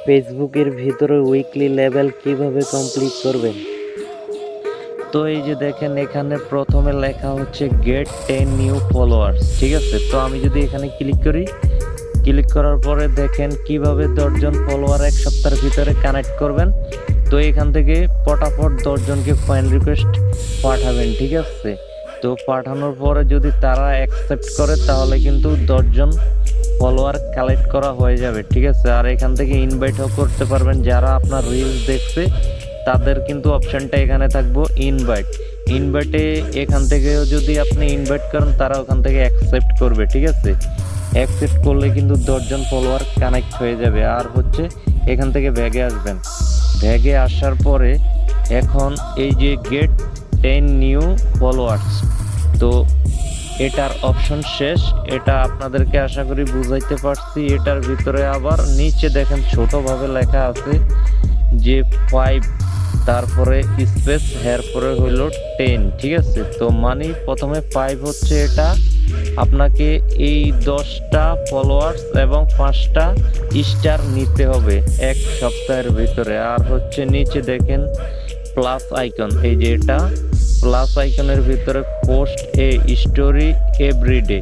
ফেসবুকের ভিতরে weekly level কিভাবে কমপ্লিট করবেন। তো এই যে দেখেন এখানে প্রথমে লেখা হচ্ছে গেট 10 নিউ ফলোয়ার্স, ঠিক আছে। তো আমি যদি এখানে ক্লিক করি, ক্লিক করার পরে দেখেন কিভাবে 10 জন ফলোয়ার এক সপ্তাহের ভিতরে কানেক্ট করবেন। তো এখান থেকে পটাপট 10 জনকে ফ্রেন্ড রিকোয়েস্ট পাঠাবেন, ঠিক আছে। তো পাঠানোর পরে যদি তারা অ্যাকসেপ্ট করে তাহলে কিন্তু 10 জন ফলোয়ার কালেক্ট করা হয়ে যাবে, ঠিক আছে। আর এখান থেকে ইনভাইটও করতে পারবেন, যারা আপনার রিলস দেখছে তাদের কিন্তু অপশনটা এখানে থাকবো ইনভাইটে এখান থেকেও যদি আপনি ইনভাইট করেন তারা ওখান থেকে অ্যাকসেপ্ট করবে, ঠিক আছে। অ্যাকসেপ্ট করলে কিন্তু 10 জন ফলোয়ার কানেক্ট হয়ে যাবে। আর হচ্ছে এখান থেকে ব্যাগে আসবেন, ব্যাগে আসার পরে এখন এই যে গেট 10 নিউ ফলোয়ার্স, তো এটার অপশন শেষ। এটা আপনাদেরকে আশা করি বুঝাইতে পারছি। এটার ভিতরে আবার নিচে দেখেন ছোটভাবে লেখা আছে যে 5, তারপরে স্পেস, এরপরে হইল 10, ঠিক আছে। তো মানে প্রথমে 5 হচ্ছে এটা আপনাকে এই 10টা ফলোয়ার্স এবং 5টা স্টার নিতে হবে এক সপ্তাহের ভিতরে। আর হচ্ছে নিচে দেখেন প্লাস আইকন, এই যে এটা প্লাস আইকনের ভিতরে পোস্ট এ স্টোরি এভরিডে,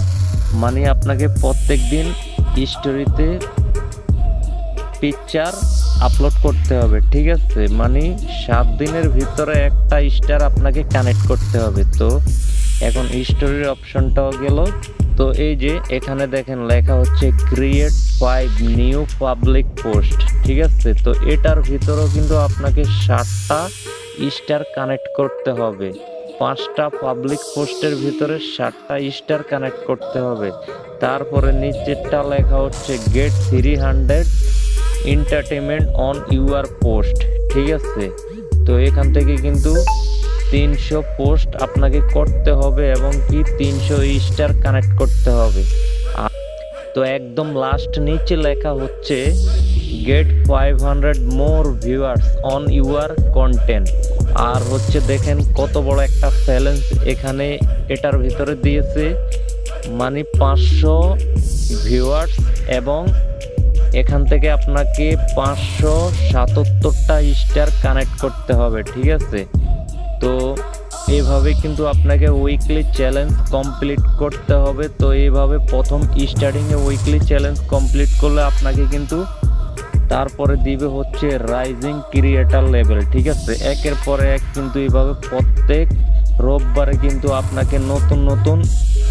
মানে আপনাকে প্রত্যেক দিন স্টোরিতে পিকচার আপলোড করতে হবে, ঠিক আছে। মানে 7 দিনের ভিতরে একটা স্টার আপনাকে কানেক্ট করতে হবে। তো এখন স্টোরির অপশনটাও গেল। তো এই যে এখানে দেখেন লেখা হচ্ছে ক্রিয়েট 5 নিউ পাবলিক পোস্ট, ঠিক আছে। তো এটার ভিতরেও কিন্তু আপনাকে 7টা স্টার কানেক্ট করতে হবে। 5টা পাবলিক পোস্টের ভিতরে 7টা স্টার কানেক্ট করতে হবে। তারপরে নিচেরটা লেখা হচ্ছে get 300 entertainment on your post, ঠিক আছে। তো এখান থেকে কিন্তু 300 পোস্ট আপনাকে করতে হবে এবং কি 300 স্টার কানেক্ট করতে হবে। তো একদম লাস্ট নিচে লেখা হচ্ছে get 500 more viewers on your content. আর হচ্ছে দেখেন কত বড় একটা চ্যালেঞ্জ এখানে এটার ভিতরে দিয়েছে, মানে 500 ভিউয়ার্স এবং এখান থেকে আপনাকে 577টা স্টার কানেক্ট করতে হবে, ঠিক আছে। তো এইভাবে কিন্তু আপনাকে উইকলি চ্যালেঞ্জ কমপ্লিট করতে হবে। তো এইভাবে প্রথম স্টার্টিংয়ে উইকলি চ্যালেঞ্জ কমপ্লিট করলে আপনাকে কিন্তু তারপরে দিবে হচ্ছে রাইজিং ক্রিয়েটার লেভেল, ঠিক আছে। একের পরে এক কিন্তু এইভাবে প্রত্যেক রোববারে কিন্তু আপনাকে নতুন নতুন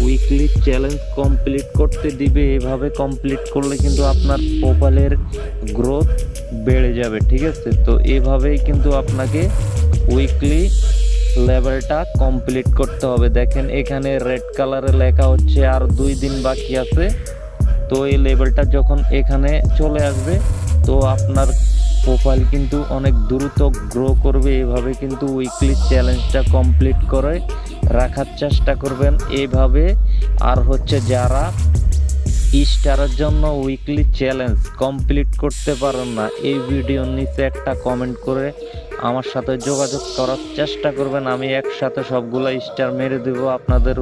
উইকলি চ্যালেঞ্জ কমপ্লিট করতে দিবে। এভাবে কমপ্লিট করলে কিন্তু আপনার প্রোফাইলের গ্রোথ বেড়ে যাবে, ঠিক আছে। তো এভাবেই কিন্তু আপনাকে উইকলি লেভেলটা কমপ্লিট করতে হবে। দেখেন এখানে রেড কালারে লেখা হচ্ছে আর 2 দিন বাকি আছে। তো এই লেভেলটা যখন এখানে চলে আসবে তো আপনার প্রোফাইল কিন্তু অনেক দ্রুত গ্রো করবে। এভাবে কিন্তু উইকলি চ্যালেঞ্জটা কমপ্লিট করে রাখার চেষ্টা করবেন এইভাবে। আর হচ্ছে যারা স্টারের জন্য উইকলি চ্যালেঞ্জ কমপ্লিট করতে পারেন না, এই ভিডিওর নিচে একটা কমেন্ট করে আমার সাথে যোগাযোগ করার চেষ্টা করবেন। আমি একসাথে সবগুলা স্টার মেরে দেব আপনাদের